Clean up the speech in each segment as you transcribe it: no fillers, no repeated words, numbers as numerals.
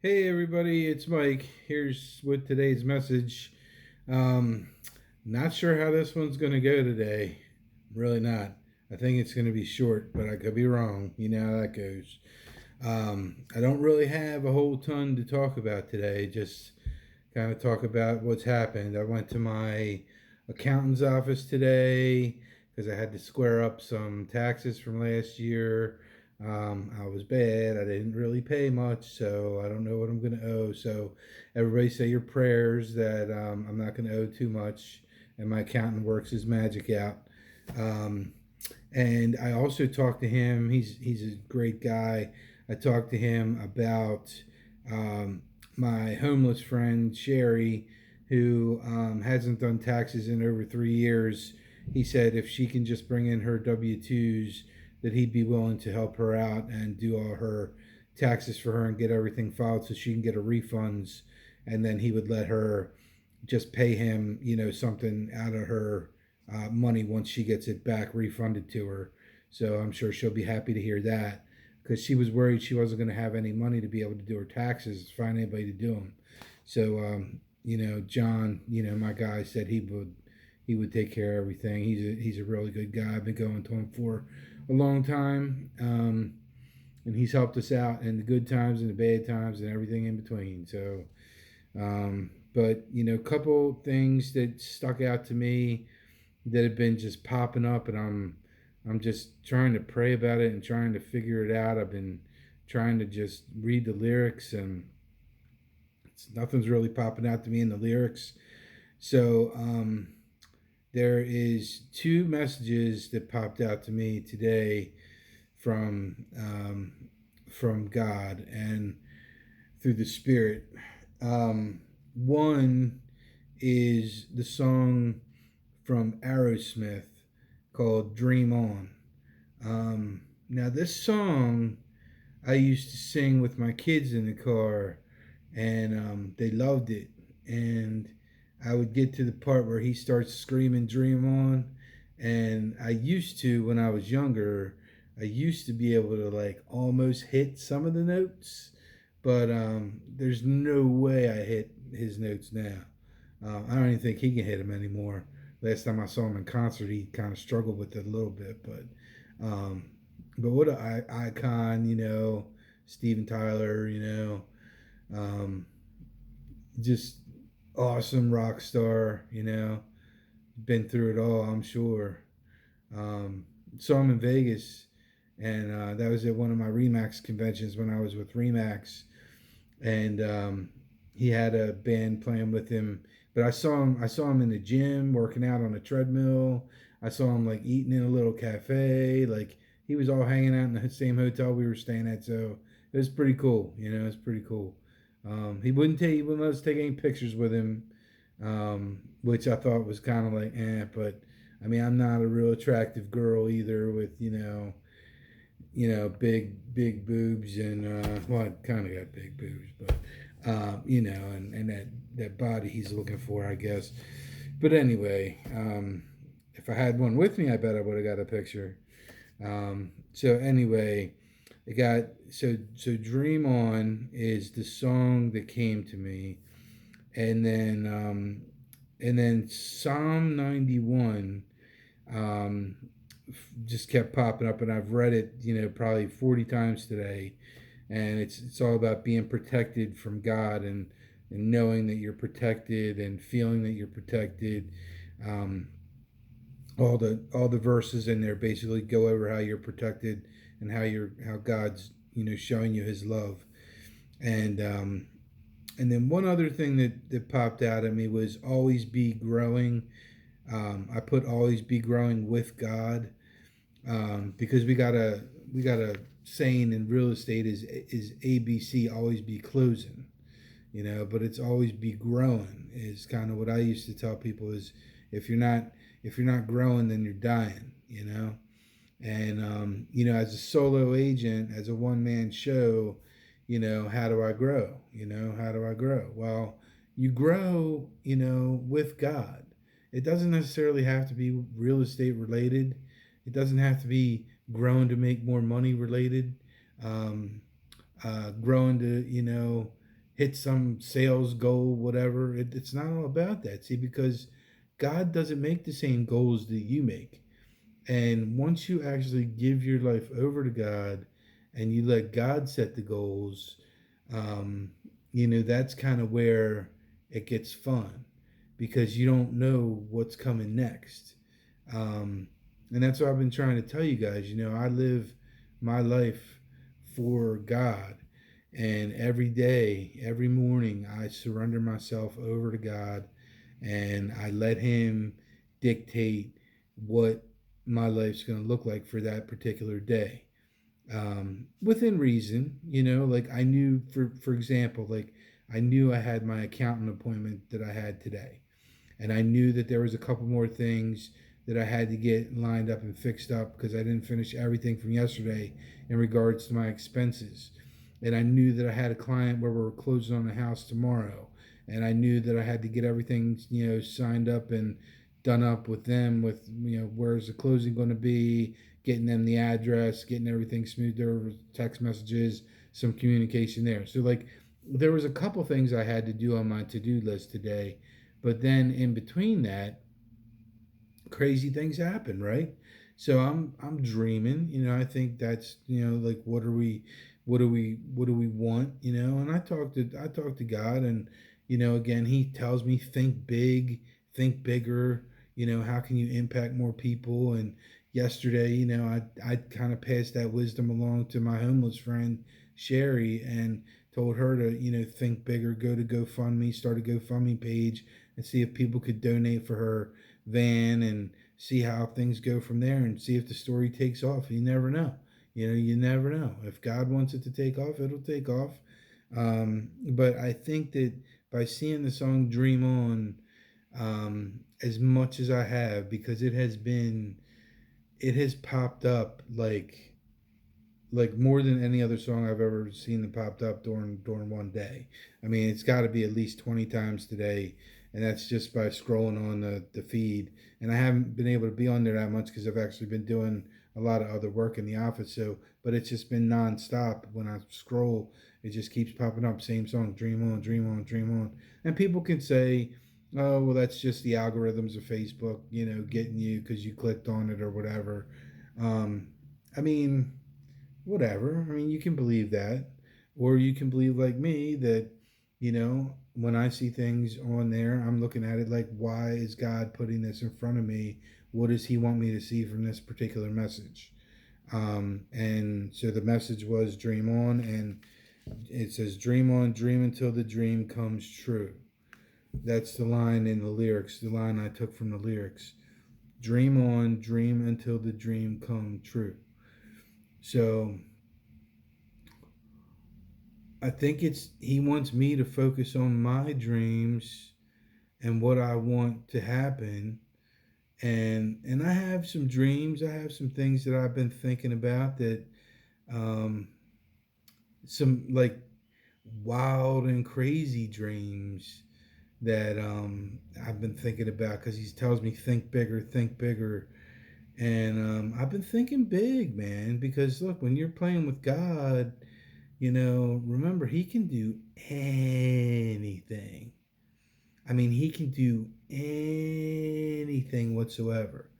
Hey everybody, it's Mike. Here's with today's message. Um, Not sure how this one's going to go today. Really not. I think it's going to be short, but I could be wrong. You know how that goes. I don't really have a whole ton to talk about today. Just kind of talk about what's happened. I went to my accountant's office today because I had to square up some taxes from last year. I was bad. I didn't really pay much, so I don't know what I'm going to owe. So, everybody say your prayers that I'm not going to owe too much, and my accountant works his magic out. Um, and I also talked to him. He's a great guy. I talked to him about um, my homeless friend Sherry, who hasn't done taxes in over 3 years. He said if she can just bring in her W-2s, that he'd be willing to help her out and do all her taxes for her and get everything filed so she can get her refunds, and then he would let her just pay him, something out of her money once she gets it back refunded to her. So I'm sure she'll be happy to hear that because she was worried she wasn't going to have any money to be able to do her taxes, find anybody to do them. So John, my guy said he would take care of everything. He's a really good guy. I've been going to him for a long time, and he's helped us out in the good times and the bad times and everything in between. So but a couple things that stuck out to me that have been just popping up, and I'm just trying to pray about it and trying to figure it out. I've been trying to just read the lyrics, and nothing's really popping out to me in the lyrics. So there is two messages that popped out to me today from from God and through the Spirit. One is the song from Aerosmith called Dream On. Now, this song I used to sing with my kids in the car, and they loved it. And I would get to the part where he starts screaming Dream On. And I used to, when I was younger, I used to be able to like almost hit some of the notes, but there's no way I hit his notes now. I don't even think he can hit them anymore. Last time I saw him in concert, he kind of struggled with it a little bit, um, but what an icon, Steven Tyler, um, just awesome rock star, been through it all, I'm sure. Um, Saw him in Vegas, and that was at one of my Remax conventions when I was with Remax, and he had a band playing with him. But I saw him in the gym working out on a treadmill. I saw him like eating in a little cafe. Like he was all hanging out in the same hotel we were staying at. So it was pretty cool. It's pretty cool. He wouldn't let us take any pictures with him, which I thought was kind of like But I mean, I'm not a real attractive girl either with big boobs and well, I kind of got big boobs, but and that body he's looking for, I guess. But anyway, if I had one with me, I bet I would have got a picture. So anyway, it got so Dream On is the song that came to me, and then Psalm 91 um, just kept popping up, and I've read it, probably 40 times today, and it's all about being protected from God and knowing that you're protected and feeling that you're protected. Um, all the verses in there basically go over how you're protected and how God's showing you His love, and and then one other thing that popped out at me was always be growing. I put always be growing with God, because we got a saying in real estate is ABC, always be closing, but it's always be growing is kind of what I used to tell people is if you're not if you're not growing, then you're dying. And as a solo agent, as a one man show, how do I grow? How do I grow? Well, you grow, with God. It doesn't necessarily have to be real estate related. It doesn't have to be growing to make more money related. Growing to, hit some sales goal, whatever. It's not all about that. See, because God doesn't make the same goals that you make. And once you actually give your life over to God and you let God set the goals, um, that's kind of where it gets fun because you don't know what's coming next. Um, and that's what I've been trying to tell you guys. I live my life for God. And every day, every morning, I surrender myself over to God and I let Him dictate what my life's going to look like for that particular day. Within reason, like I knew, for example, like I knew I had my accountant appointment that I had today, and I knew that there was a couple more things that I had to get lined up and fixed up because I didn't finish everything from yesterday in regards to my expenses. And I knew that I had a client where we were closing on a house tomorrow, and I knew that I had to get everything signed up and done up with them with where's the closing going to be, getting them the address, getting everything smoothed over, text messages, some communication there. So like there was a couple things I had to do on my to-do list today, but then in between that, crazy things happen, right? So I'm dreaming, I think that's, like what do we want, and I talk to God, and again he tells me think big, think bigger, how can you impact more people? And yesterday, I kind of passed that wisdom along to my homeless friend Sherry and told her to, think bigger, go to GoFundMe, start a GoFundMe page and see if people could donate for her van and see how things go from there and see if the story takes off. You never know. You never know. If God wants it to take off, it'll take off. But I think that by seeing the song Dream On, as much as I have, because it has popped up like more than any other song I've ever seen that popped up during one day. I mean, it's got to be at least 20 times today, and that's just by scrolling on the feed. And I haven't been able to be on there that much because I've actually been doing a lot of other work in the office. So, but it's just been nonstop. When I scroll, it just keeps popping up. Same song, Dream On, Dream On, Dream On. And people can say, oh, well, that's just the algorithms of Facebook, getting you because you clicked on it or whatever. Um, I mean, whatever. I mean, you can believe that, or you can believe like me that, when I see things on there, I'm looking at it like, why is God putting this in front of me? What does He want me to see from this particular message? And so the message was dream on, and it says, dream on, dream until the dream comes true. That's the line in the lyrics, the line I took from the lyrics. Dream on, dream until the dream come true. So I think he wants me to focus on my dreams and what I want to happen. And I have some dreams. I have some things that I've been thinking about that um, some like wild and crazy dreams that I've been thinking about because he tells me think bigger, think bigger. And I've been thinking big, man, because look, when you're playing with God, remember, He can do anything. I mean, He can do anything whatsoever.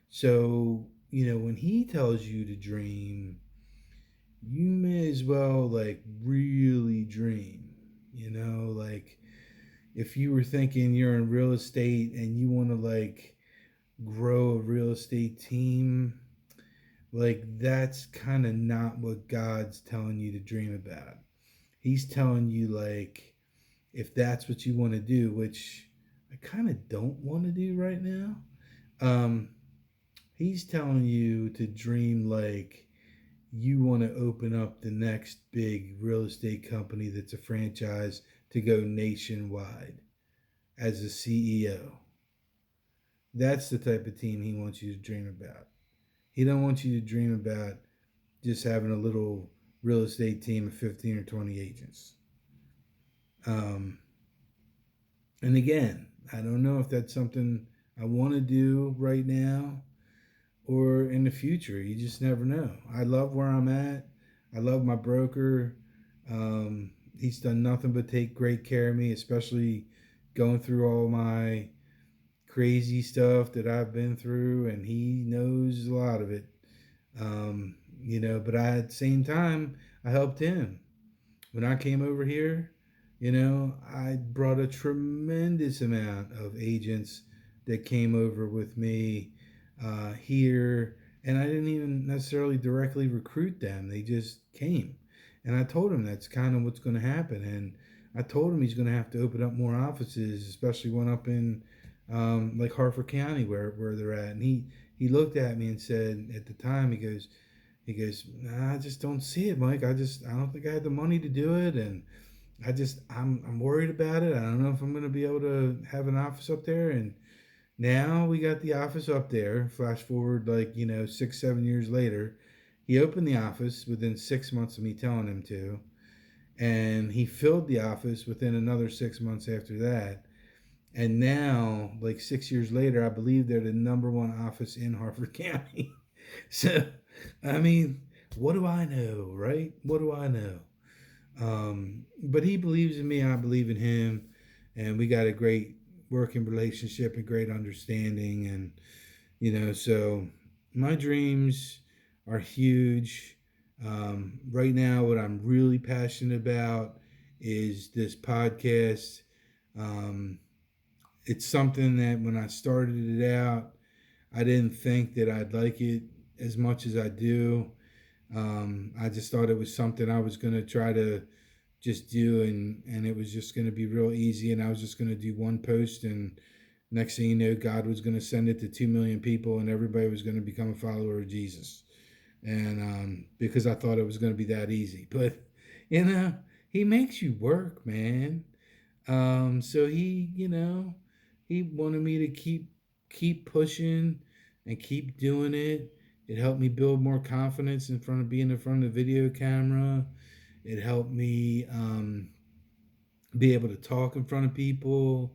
So, when He tells you to dream, you may as well, like, really dream. Like, if you were thinking you're in real estate and you want to, like, grow a real estate team, like, that's kind of not what God's telling you to dream about. He's telling you, like, if that's what you want to do, which I kind of don't want to do right now, um, he's telling you to dream like you want to open up the next big real estate company that's a franchise to go nationwide as a CEO. That's the type of team he wants you to dream about. He don't want you to dream about just having a little real estate team of 15 or 20 agents. Um, and again, I don't know if that's something I want to do right now or in the future. You just never know. I love where I'm at. I love my broker. he's done nothing but take great care of me, especially going through all my crazy stuff that I've been through, and he knows a lot of it. But at the same time, I helped him. When I came over here, I brought a tremendous amount of agents that came over with me here, and I didn't even necessarily directly recruit them. They just came. And I told him that's kind of what's going to happen. And I told him he's going to have to open up more offices, especially one up in like Harford County where they're at. And he looked at me and said at the time, he goes, nah, I just don't see it, Mike. I don't think I had the money to do it, and I'm worried about it. I don't know if I'm going to be able to have an office up there. And now we got the office up there. Flash forward 6-7 years later, he opened the office within 6 months of me telling him to, and he filled the office within another 6 months after that. And now, like 6 years later, I believe they're the number one office in Harford County. So, I mean, what do I know, right? What do I know? But he believes in me, I believe in him, and we got a great working relationship and great understanding. And, so my dreams are huge. Right now, what I'm really passionate about is this podcast. It's something that when I started it out, I didn't think that I'd like it as much as I do. I just thought it was something I was going to try to just do, and it was just going to be real easy, and I was just going to do one post, and next thing you know, God was going to send it to 2 million people, and everybody was going to become a follower of Jesus. And because I thought it was going to be that easy. But, he makes you work, man. So he wanted me to keep pushing and keep doing it. It helped me build more confidence being in front of the video camera. It helped me be able to talk in front of people.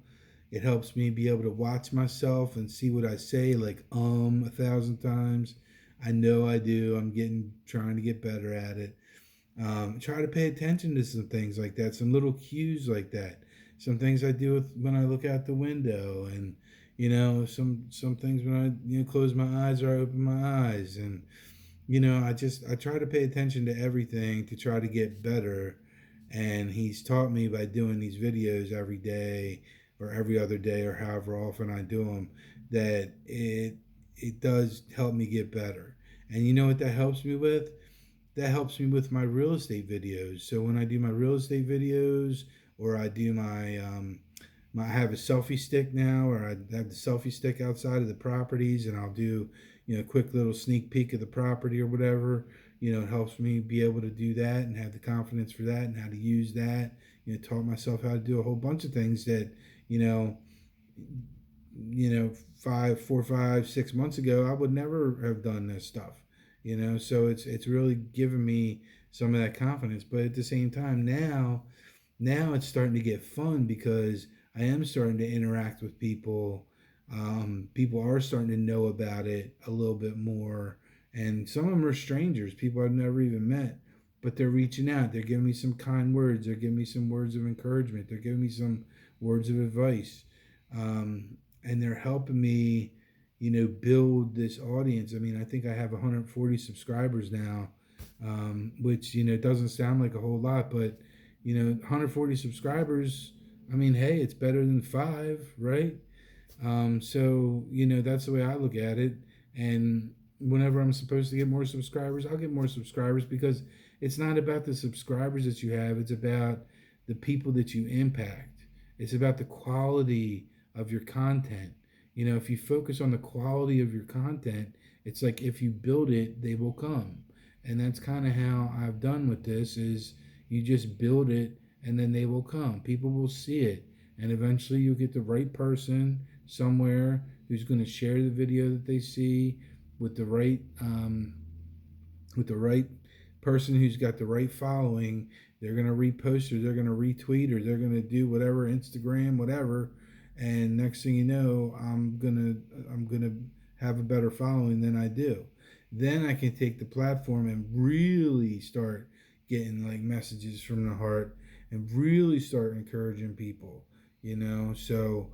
It helps me be able to watch myself and see what I say, like 1,000 times. I know I do. Trying to get better at it. Try to pay attention to some things like that, some little cues like that, some things I do when I look out the window, and some things when I close my eyes or I open my eyes, and I try to pay attention to everything to try to get better. And he's taught me by doing these videos every day or every other day or however often I do them that it does help me get better. And you know what that helps me with? That helps me with my real estate videos. So when I do my real estate videos, or I do I have a selfie stick now, or I have the selfie stick outside of the properties, and I'll do a quick little sneak peek of the property or whatever. It helps me be able to do that and have the confidence for that and how to use that. Taught myself how to do a whole bunch of things that 4, 5, 6 months ago I would never have done this stuff. So it's really given me some of that confidence. But at the same time, now it's starting to get fun because I am starting to interact with people. People are starting to know about it a little bit more, and some of them are strangers, people I've never even met, but they're reaching out. They're giving me some kind words. They're giving me some words of encouragement. They're giving me some words of advice, and they're helping me, build this audience. I mean, I think I have 140 subscribers now, which doesn't sound like a whole lot, but 140 subscribers, I mean, hey, it's better than 5, right? So that's the way I look at it. And whenever I'm supposed to get more subscribers, I'll get more subscribers, because it's not about the subscribers that you have. It's about the people that you impact. It's about the quality of your content. If you focus on the quality of your content, it's like if you build it, they will come. And that's kind of how I've done with this is you just build it and then they will come. People will see it. And eventually you'll get the right person somewhere who's going to share the video that they see with the right person who's got the right following. They're going to repost, or they're going to retweet, or they're going to do whatever, Instagram, whatever. And next thing you know, I'm gonna have a better following than I do. Then I can take the platform and really start getting like messages from the heart and really start encouraging people, you know. So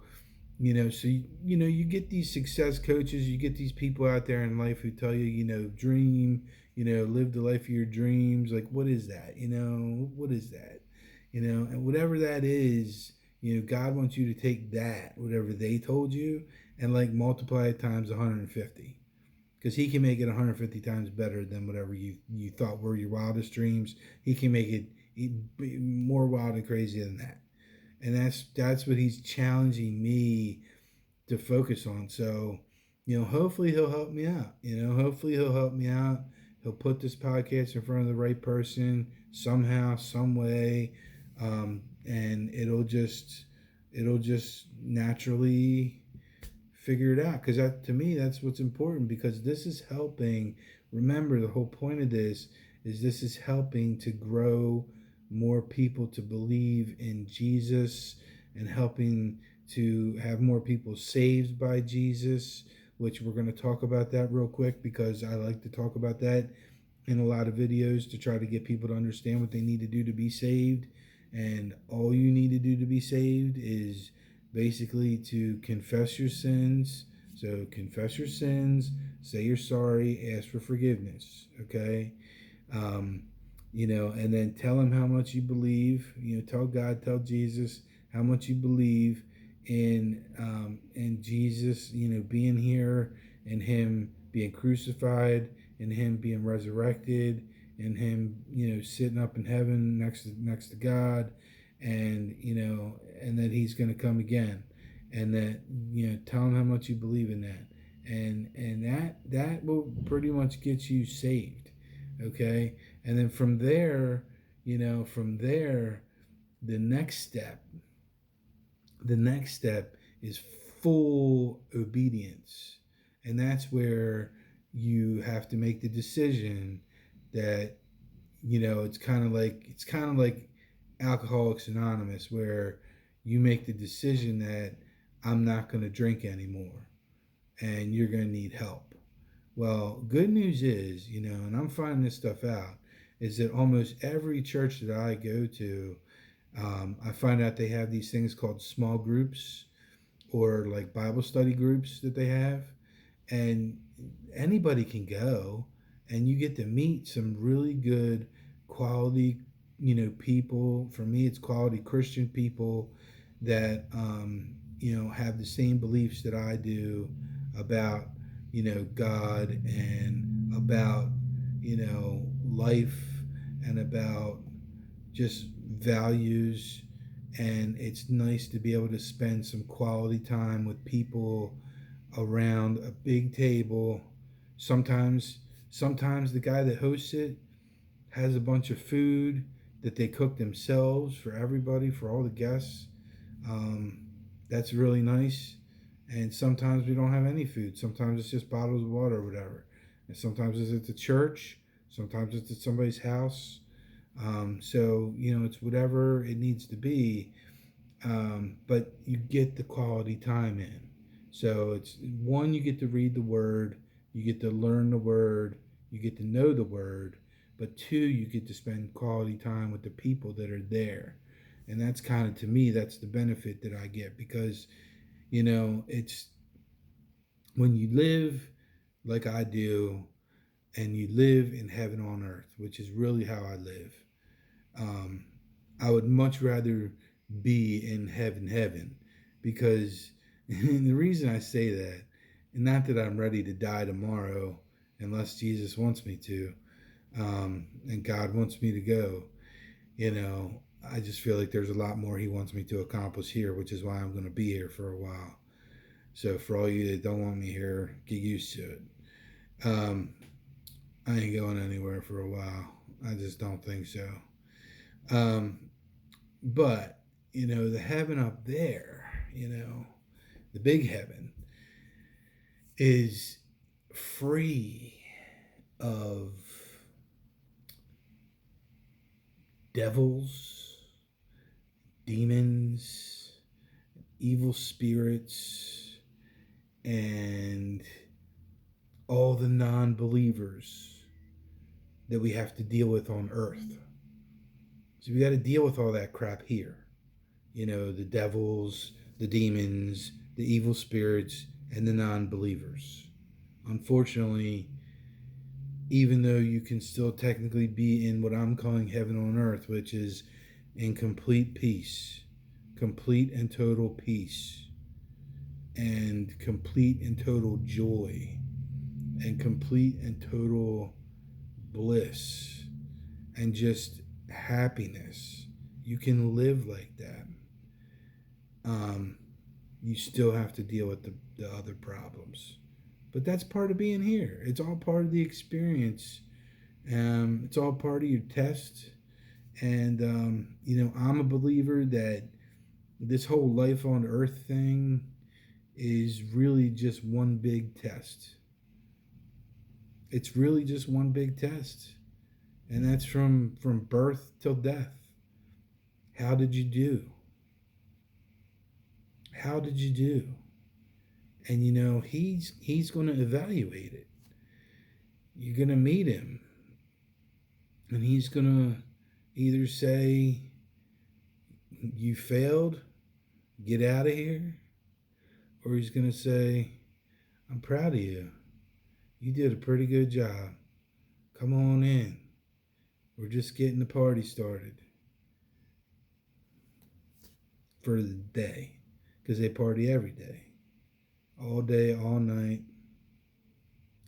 you get these success coaches, you get these people out there in life who tell you, dream, live the life of your dreams. Like, what is that? What is that? And whatever that is, God wants you to take that, whatever they told you, and like multiply it times 150, because he can make it 150 times better than whatever you thought were your wildest dreams. He can make it more wild and crazy than that. And that's what he's challenging me to focus on. So, hopefully he'll help me out. Hopefully he'll help me out. He'll put this podcast in front of the right person somehow, some way, and it'll just naturally figure it out. Because to me, that's what's important. Because this is helping. Remember, the whole point of this is helping to grow more people to believe in Jesus, and helping to have more people saved by Jesus, which we're going to talk about that real quick, because I like to talk about that in a lot of videos to try to get people to understand what they need to do to be saved. And all you need to do to be saved is basically to confess your sins. So confess your sins, say you're sorry, ask for forgiveness, okay? And then tell him how much you believe. Tell God, tell Jesus how much you believe in Jesus, being here, and him being crucified, and him being resurrected, and him, sitting up in heaven next to God, and and that he's going to come again, and that tell him how much you believe in that, and that will pretty much get you saved, okay? And then from there, the next step is full obedience. And that's where you have to make the decision that, it's kind of like Alcoholics Anonymous, where you make the decision that I'm not going to drink anymore, and you're going to need help. Well, good news is, and I'm finding this stuff out, is that almost every church that I go to, I find out they have these things called small groups, or like Bible study groups that they have. And anybody can go, and you get to meet some really good quality, people. For me, it's quality Christian people that, have the same beliefs that I do about, God, and about, life, and about just values. And it's nice to be able to spend some quality time with people around a big table. Sometimes the guy that hosts it has a bunch of food that they cook themselves for everybody, for all the guests. That's really nice. And sometimes we don't have any food. Sometimes it's just bottles of water or whatever. And sometimes it's at the church. Sometimes it's at somebody's house. So, it's whatever it needs to be. But you get the quality time in. So it's one, you get to read the word, you get to learn the word, you get to know the word. But two, you get to spend quality time with the people that are there. And that's kind of, to me, that's the benefit that I get, because, it's when you live like I do, and you live in heaven on earth, which is really how I live. I would much rather be in heaven, because and the reason I say that, and not that I'm ready to die tomorrow unless Jesus wants me to, and God wants me to go, I just feel like there's a lot more he wants me to accomplish here, which is why I'm going to be here for a while. So for all you that don't want me here, get used to it. I ain't going anywhere for a while. I just don't think so. But, the heaven up there, the big heaven, is free of devils, demons, evil spirits, and all the non-believers that we have to deal with on earth. So we got to deal with all that crap here. The devils, the demons, the evil spirits, and the non believers. Unfortunately, even though you can still technically be in what I'm calling heaven on earth, which is in complete peace, complete and total peace, and complete and total joy, and complete and total bliss, and just happiness. You can live like that. You still have to deal with the other problems. But that's part of being here. It's all part of the experience. It's all part of your test. And, I'm a believer that this whole life on earth thing is really just one big test. It's really just one big test. And that's from birth till death. How did you do? How did you do? And he's going to evaluate it. You're going to meet him, and he's going to either say, you failed, get out of here, or he's going to say, I'm proud of you. You did a pretty good job. Come on in. We're just getting the party started for the day, because they party every day, all day, all night.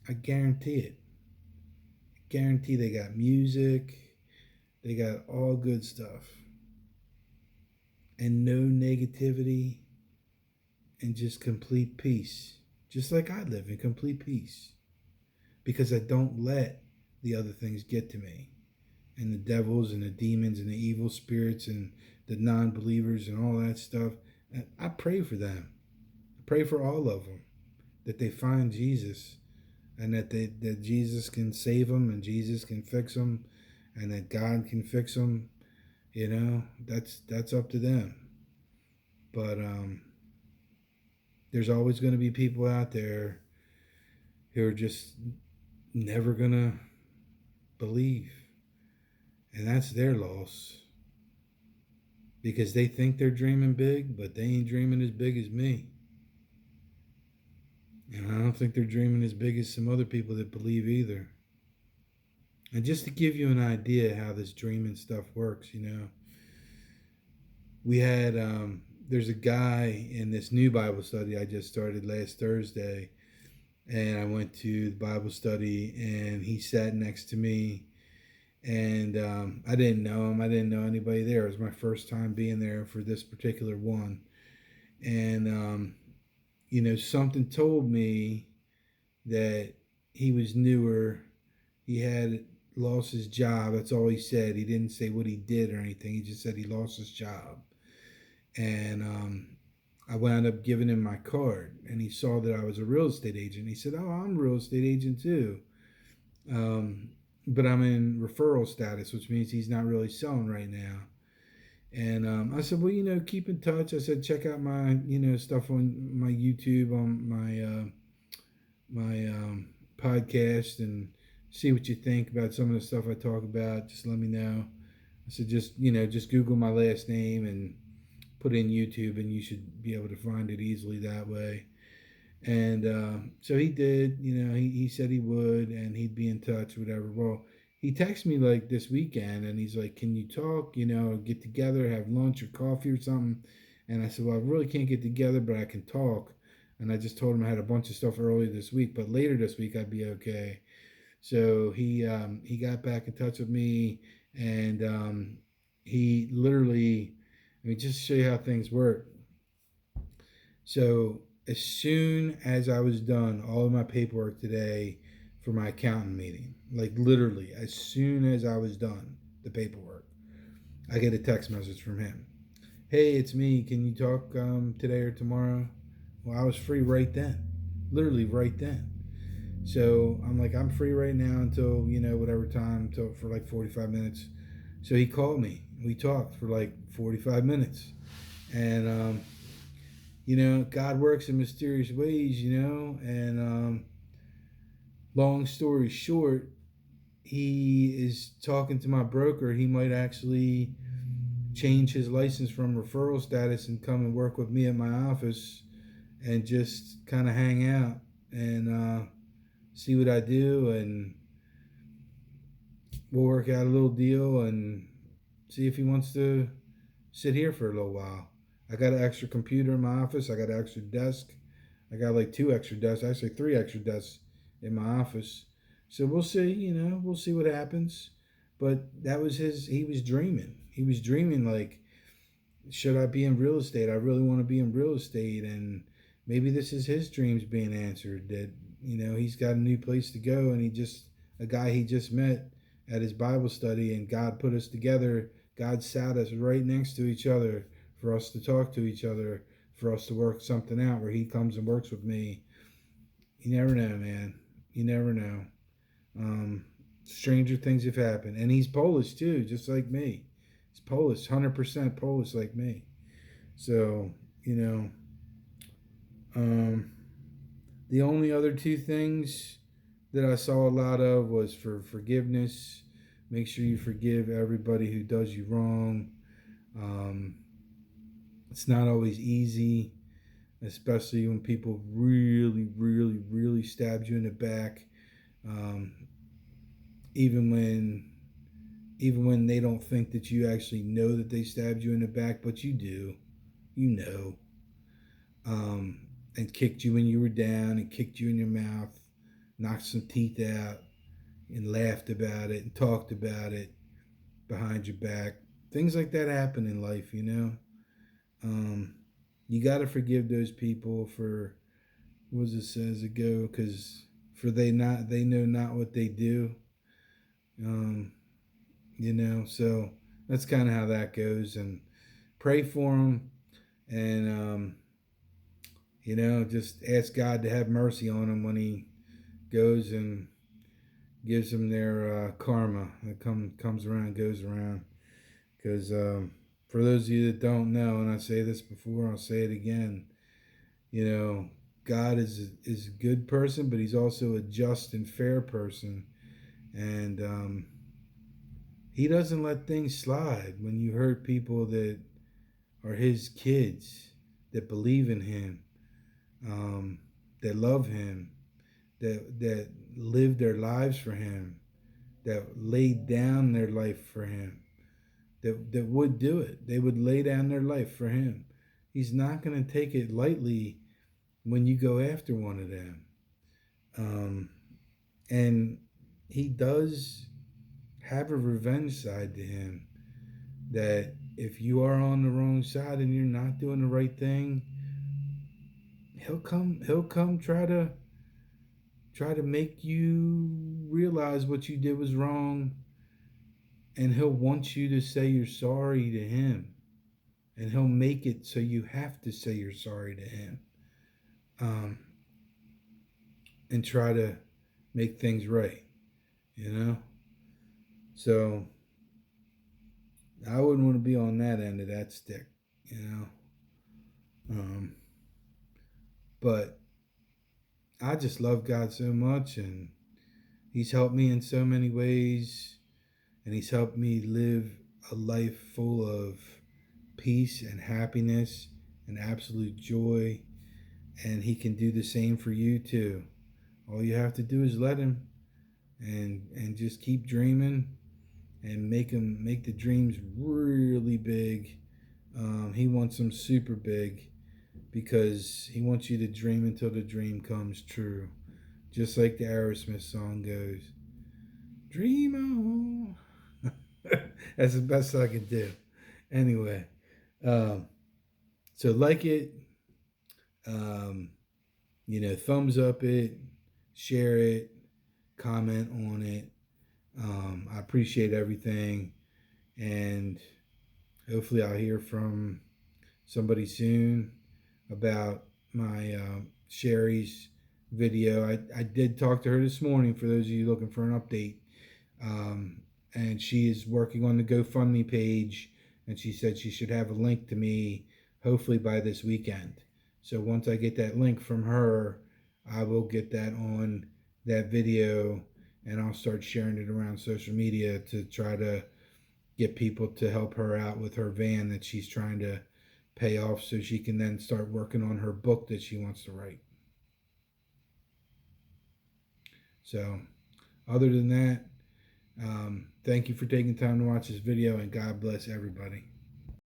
I guarantee it. I guarantee they got music. They got all good stuff. And no negativity. And just complete peace. Just like I live in complete peace. Because I don't let the other things get to me. And the devils and the demons and the evil spirits and the non-believers and all that stuff. And I pray for them. I pray for all of them. That they find Jesus. And that Jesus can save them, and Jesus can fix them, and that God can fix them. That's up to them. But there's always going to be people out there who are just never going to believe. And that's their loss. Because they think they're dreaming big, but they ain't dreaming as big as me. And I don't think they're dreaming as big as some other people that believe either. And just to give you an idea how this dreaming stuff works, we had, there's a guy in this new Bible study I just started last Thursday. And I went to the Bible study, and he sat next to me. And I didn't know him. I didn't know anybody there. It was my first time being there for this particular one. And, something told me that he was newer. He had lost his job. That's all he said. He didn't say what he did or anything. He just said he lost his job. And I wound up giving him my card. And he saw that I was a real estate agent. He said, oh, I'm a real estate agent too. But I'm in referral status, which means he's not really selling right now. And I said, well, keep in touch. I said, check out my, stuff on my YouTube, on my podcast, and see what you think about some of the stuff I talk about. Just let me know. I said, just Google my last name and put in YouTube, and you should be able to find it easily that way. And so he did. He said he would, and he'd be in touch, whatever. Well, he texted me like this weekend, and he's like, can you talk, get together, have lunch or coffee or something? And I said, well, I really can't get together, but I can talk. And I just told him I had a bunch of stuff earlier this week, but later this week I'd be okay. So he got back in touch with me, and he literally, just to show you how things work. So as soon as I was done all of my paperwork today for my accountant meeting, like literally as soon as I was done the paperwork, I get a text message from him. Hey, it's me. Can you talk today or tomorrow? Well, I was free right then, literally right then. So I'm like, I'm free right now until, whatever time, for like 45 minutes. So he called me. We talked for like 45 minutes. And, God works in mysterious ways, and long story short, he is talking to my broker. He might actually change his license from referral status and come and work with me at my office and just kind of hang out and see what I do, and we'll work out a little deal and see if he wants to sit here for a little while. I got an extra computer in my office. I got an extra desk. I got like 2 extra desks, actually 3 extra desks in my office. So we'll see, we'll see what happens. But that was he was dreaming. He was dreaming like, should I be in real estate? I really want to be in real estate. And maybe this is his dreams being answered, that, he's got a new place to go, and a guy he just met at his Bible study, and God put us together. God sat us right next to each other for us to talk to each other, for us to work something out where he comes and works with me. You never know, man. You never know. Stranger things have happened. And he's Polish too, just like me. He's Polish, 100% Polish like me. So, the only other two things that I saw a lot of was for forgiveness. Make sure you forgive everybody who does you wrong. It's not always easy, especially when people really, really, really stabbed you in the back. Even when they don't think that you actually know that they stabbed you in the back, but you do, and kicked you when you were down, and kicked you in your mouth, knocked some teeth out, and laughed about it and talked about it behind your back. Things like that happen in life, You got to forgive those people for, what does it says it go? Because they know not what they do. So that's kind of how that goes. And pray for them, and just ask God to have mercy on them when he goes and gives them their karma that comes around, goes around. Because for those of you that don't know, and I say this before, I'll say it again, God is a good person, but he's also a just and fair person. And he doesn't let things slide when you hurt people that are his kids, that believe in him, that love him, that live their lives for him, that laid down their life for him, that would do it. They would lay down their life for him. He's not going to take it lightly when you go after one of them. And he does have a revenge side to him, that if you are on the wrong side and you're not doing the right thing, he'll come try to make you realize what you did was wrong, and he'll want you to say you're sorry to him, and he'll make it so you have to say you're sorry to him, and try to make things right, So I wouldn't want to be on that end of that stick, But I just love God so much, and he's helped me in so many ways, and he's helped me live a life full of peace and happiness and absolute joy, and he can do the same for you too. All you have to do is let him, and just keep dreaming, and make the dreams really big. He wants them super big, because he wants you to dream until the dream comes true. Just like the Aerosmith song goes, dream on. That's the best I can do. Anyway, so like it, thumbs up it, share it, comment on it. I appreciate everything, and hopefully I'll hear from somebody soon about my Sherry's video. I did talk to her this morning, for those of you looking for an update, and she is working on the GoFundMe page, and she said she should have a link to me hopefully by this weekend. So once I get that link from her, I will get that on that video, and I'll start sharing it around social media to try to get people to help her out with her van that she's trying to pay off so she can then start working on her book that she wants to write. So, other than that, thank you for taking time to watch this video, and God bless everybody.